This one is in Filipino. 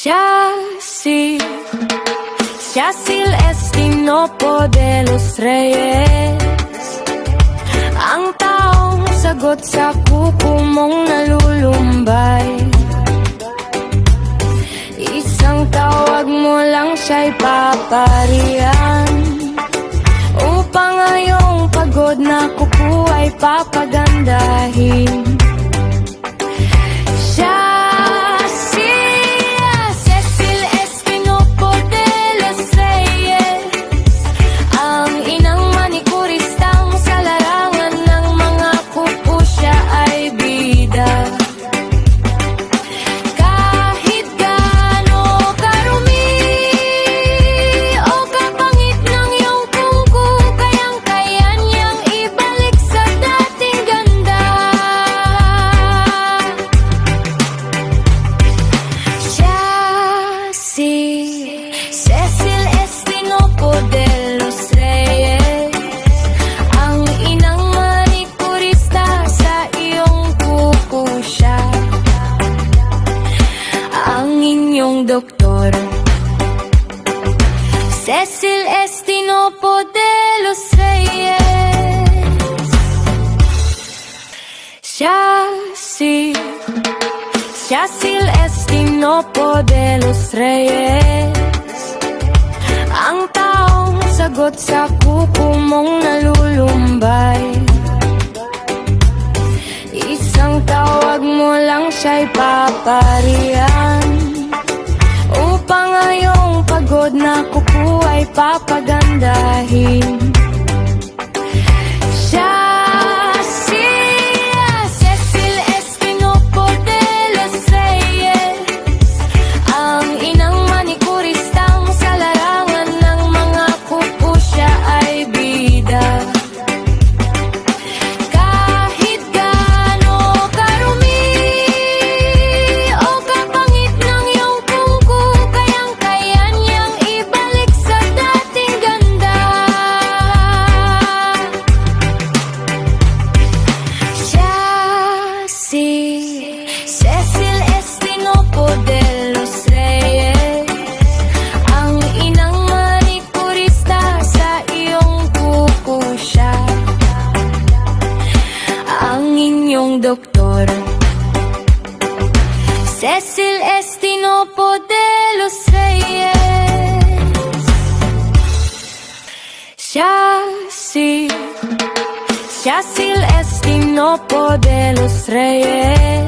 Cecil Estinopo de los Reyes, ang taong sagot sa kuko mong nalulumbay. Isang tawag mo lang siya'y paparihan, upang ngayong pagod na kuko ay papagandahin. Cecil Estinopo de los Reyes, ang inang manikuristang sa larangan ng mga kuko, siya ay bida. Kahit gaano karumi o kapangit ng iyong kuko, kayang-kaya niyang ibalik sa dating ganda. Cecil Estinopo de los Reyes, ang inang manikurista sa iyong kuko, siya ang inyong doktor. Cecil Estinopo de los Reyes, Cecil Estinopo de los Reyes, ang taong sagot sa kuko mong nalulumbay. Isang tawag mo lang siya'y paparihan, upang ngayong pagod na kuko ay papagandahin. Cecil Estinopo de los Reyes, ang inang manikuristang sa larangan ng mga kuko, siya ay bida. Kahit gaano karumi o kapangit ng iyong kuko, kayang-kaya niyang ibalik sa dating ganda. Cecil Estinopo de los Reyes, ang inang manikurista sa iyong kuko, siya ang inyong doktor. Cecil Estinopo de los Reyes, Cecil Estinopo de los Reyes,